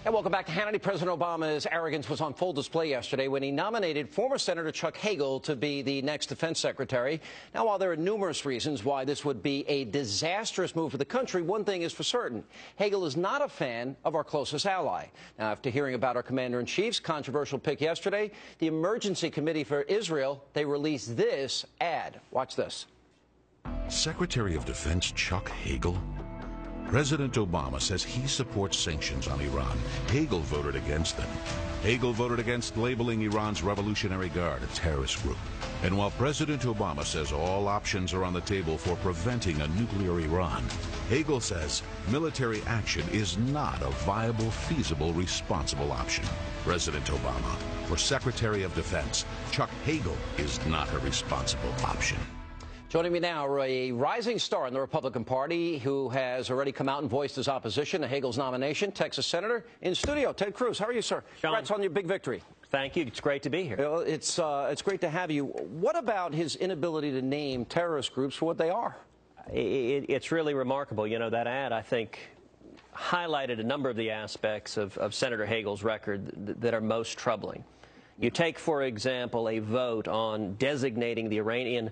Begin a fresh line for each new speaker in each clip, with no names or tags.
And welcome back to Hannity. President Obama's arrogance was on full display yesterday when he nominated former Senator Chuck Hagel to be the next defense secretary. Now, while there are numerous reasons why this would be a disastrous move for the country, one thing is for certain. Hagel is not a fan of our closest ally. Now, after hearing about our commander-in-chief's controversial pick yesterday, the Emergency Committee for Israel, they released this ad. Watch this.
Secretary of Defense Chuck Hagel? President Obama says he supports sanctions on Iran. Hagel voted against them. Hagel voted against labeling Iran's Revolutionary Guard a terrorist group. And while President Obama says all options are on the table for preventing a nuclear Iran, Hagel says military action is not a viable, feasible, responsible option. President Obama, for Secretary of Defense, Chuck Hagel is not a responsible option.
Joining me now, a rising star in the Republican Party who has already come out and voiced his opposition to Hagel's nomination, Texas Senator in studio, Ted Cruz. How are you, sir?
Sean,
congrats on your big victory.
Thank you. It's great to be here.
Well, it's great to have you. What about his inability to name terrorist groups for what they are?
It's really remarkable. You know, that ad, I think, highlighted a number of the aspects of Senator Hagel's record that are most troubling. You take, for example, a vote on designating the Iranian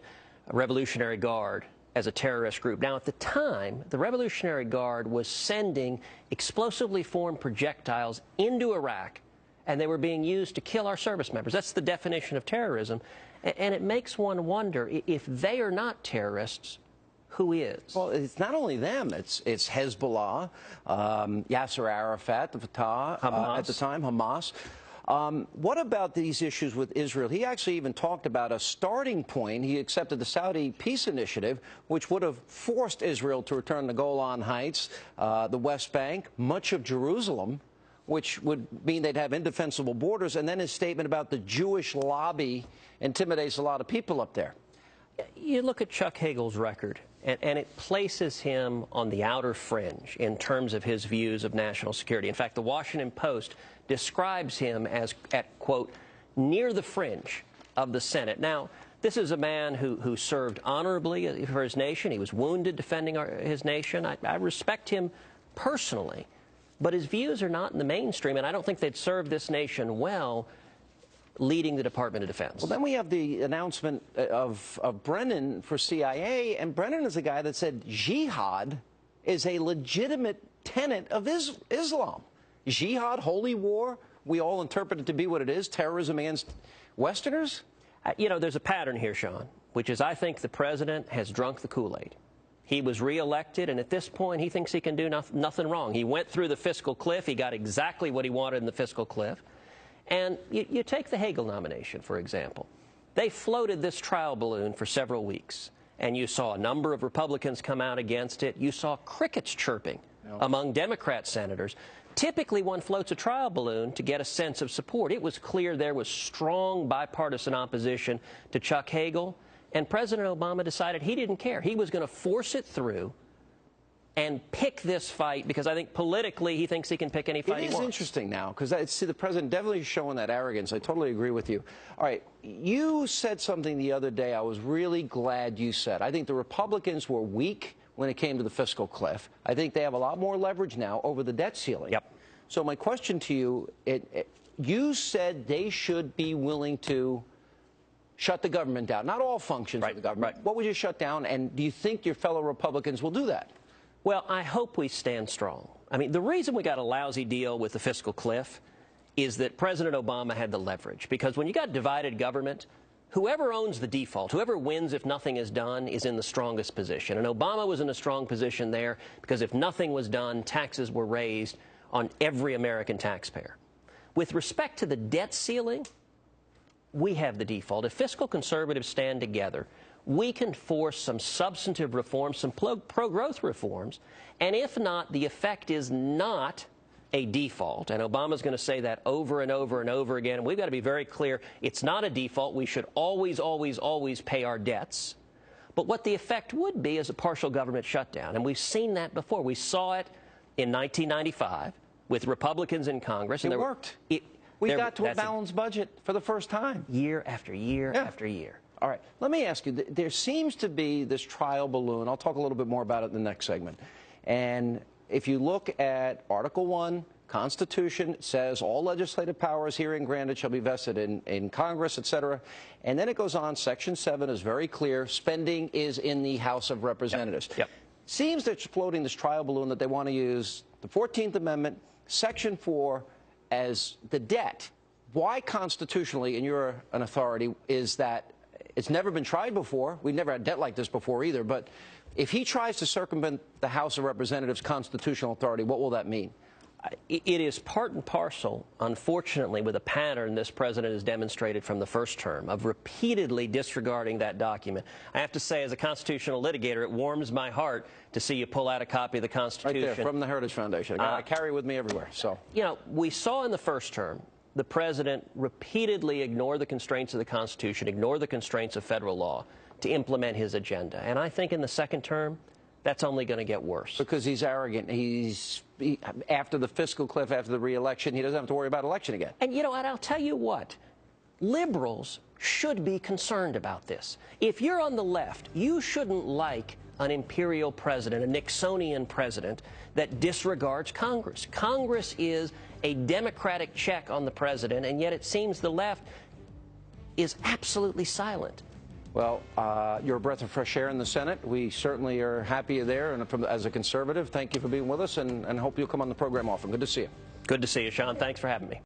Revolutionary Guard as a terrorist group. Now, at the time, the Revolutionary Guard was sending explosively formed projectiles into Iraq, and they were being used to kill our service members. That's the definition of terrorism. And it makes one wonder, if they are not terrorists, who is?
Well, it's not only them. It's Hezbollah, Yasser Arafat, the Fatah at the time, Hamas. What about these issues with Israel? He actually even talked about a starting point. He accepted the Saudi peace initiative, which would have forced Israel to return the Golan Heights, the West Bank, much of Jerusalem, which would mean they'd have indefensible borders. And then his statement about the Jewish lobby intimidates a lot of people up there.
You look at Chuck Hagel's record, and it places him on the outer fringe in terms of his views of national security. In fact, the Washington Post describes him as at, quote, near the fringe of the Senate. Now, this is a man who served honorably for his nation. He was wounded defending his nation. I respect him personally, but his views are not in the mainstream, and I don't think they'd serve this nation well leading the Department of Defense.
Well, then we have the announcement of Brennan for CIA, and Brennan is a guy that said jihad is a legitimate tenet of Islam. Jihad, holy war, we all interpret it to be what it is, terrorism against Westerners?
You know, there's a pattern here, Sean, which is I think the president has drunk the Kool-Aid. He was reelected, and at this point, he thinks he can do nothing wrong. He went through the fiscal cliff. He got exactly what he wanted in the fiscal cliff. And you take the Hagel nomination, for example. They floated this trial balloon for several weeks, and you saw a number of Republicans come out against it. You saw crickets chirping among Democrat senators. Typically, one floats a trial balloon to get a sense of support. It was clear there was strong bipartisan opposition to Chuck Hagel, and President Obama decided he didn't care. He was going to force it through and pick this fight because I think politically he thinks he can pick any fight he wants.
It is interesting now because see, the president definitely is showing that arrogance. I totally agree with you. All right, you said something the other day I was really glad you said. I think the Republicans were weak when it came to the fiscal cliff. I think they have a lot more leverage now over the debt ceiling.
Yep.
So my question to you, you said they should be willing to shut the government down. Not all functions of the government.
Right.
What would you shut down, and do you think your fellow Republicans will do that?
Well, I hope we stand strong. I mean, the reason we got a lousy deal with the fiscal cliff is that President Obama had the leverage. Because when you got divided government, whoever owns the default, whoever wins if nothing is done, is in the strongest position. And Obama was in a strong position there because if nothing was done, taxes were raised on every American taxpayer. With respect to the debt ceiling, we have the default. If fiscal conservatives stand together, we can force some substantive reforms, some pro-growth reforms, and if not, the effect is not a default, and Obama's going to say that over and over and over again, and we've got to be very clear, it's not a default. We should always, always, always pay our debts. But what the effect would be is a partial government shutdown, and we've seen that before. We saw it in 1995 with Republicans in Congress.
And it worked. We got to a balanced budget for the first time.
Year after year after year.
All right, let me ask you, there seems to be this trial balloon. I'll talk a little bit more about it in the next segment. And if you look at Article 1, Constitution says all legislative powers herein granted shall be vested in Congress, etc. And then it goes on, Section 7 is very clear, spending is in the House of Representatives.
Yep.
Seems they're floating this trial balloon that they want to use the 14th Amendment, Section 4, as the debt. Why constitutionally, and you're an authority, is that it's never been tried before. We've never had debt like this before either. But if he tries to circumvent the House of Representatives' constitutional authority, what will that mean?
It is part and parcel, unfortunately, with a pattern this president has demonstrated from the first term of repeatedly disregarding that document. I have to say, as a constitutional litigator, it warms my heart to see you pull out a copy of the Constitution.
Right there, from the Heritage Foundation. I carry it with me everywhere. So,
you know, we saw in the first term the president repeatedly ignore the constraints of the Constitution, ignore the constraints of federal law to implement his agenda. And I think in the second term, that's only going to get worse.
Because he's arrogant. After the fiscal cliff, after the re-election, he doesn't have to worry about election again.
And, you know, and I'll tell you what, liberals should be concerned about this. If you're on the left, you shouldn't like an imperial president, a Nixonian president that disregards Congress. Congress is a democratic check on the president, and yet it seems the left is absolutely silent.
Well, you're a breath of fresh air in the Senate. We certainly are happy you're there. And as a conservative, thank you for being with us, and hope you'll come on the program often. Good to see you.
Good to see you, Sean. Thanks for having me.